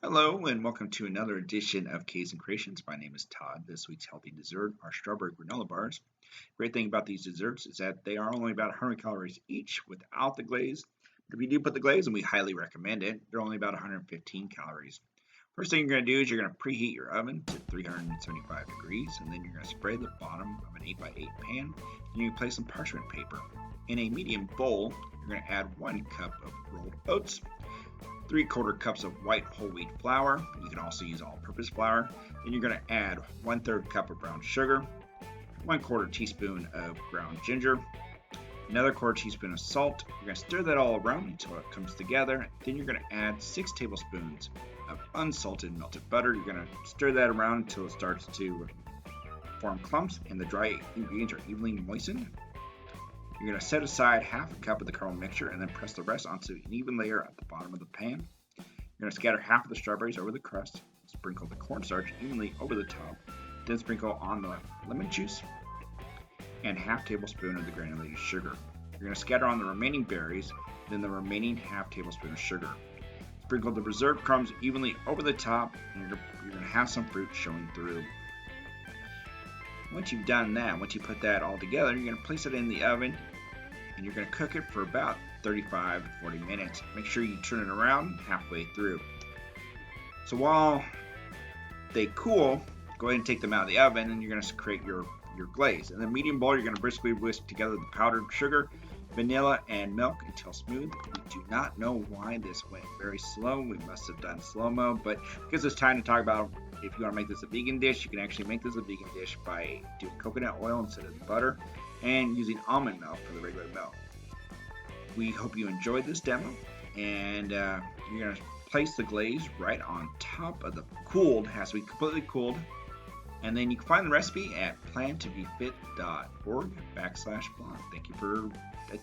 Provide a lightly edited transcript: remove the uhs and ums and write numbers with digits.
Hello and welcome to another edition of K's and Creations. My name is Todd. This week's healthy dessert are strawberry granola bars. Great thing about these desserts is that they are only about 100 calories each without the glaze. If you do put the glaze, and we highly recommend it, they're only about 115 calories. First thing you're going to do is you're going to preheat your oven to 375 degrees, and then you're going to spray the bottom of an 8x8 pan, and you can place some parchment paper. In a medium bowl, you're going to add 1 cup of rolled oats, 3/4 cups of white whole wheat flour. You can also use all-purpose flour. Then you're going to add 1/3 cup of brown sugar, 1/4 teaspoon of ground ginger, another 1/4 teaspoon of salt. You're going to stir that all around until it comes together. Then you're going to add 6 tablespoons of unsalted melted butter. You're going to stir that around until it starts to form clumps and the dry ingredients are evenly moistened. You're going to set aside 1/2 cup of the caramel mixture and then press the rest onto an even layer at the bottom of the pan. You're going to scatter half of the strawberries over the crust, sprinkle the cornstarch evenly over the top, then sprinkle on the lemon juice and 1/2 tablespoon of the granulated sugar. You're going to scatter on the remaining berries, then the remaining 1/2 tablespoon of sugar. Sprinkle the preserved crumbs evenly over the top, and you're going to have some fruit showing through. Once you've done that, once you put that all together, you're going to place it in the oven and you're going to cook it for about 35 to 40 minutes. Make sure you turn it around halfway through. So while they cool, go ahead and take them out of the oven and you're going to create your glaze. In the medium bowl, you're going to briskly whisk together the powdered sugar, vanilla, and milk until smooth. We do not know why this went very slow. We must have done slow-mo, but because it's time to talk about if you want to make this a vegan dish, you can actually make this a vegan dish by doing coconut oil instead of butter and using almond milk for the regular milk. We hope you enjoyed this demo, and you're going to place the glaze right on top of the cooled, has to be completely cooled, and then you can find the recipe at plantobefit.org/blog. Thank you for attending.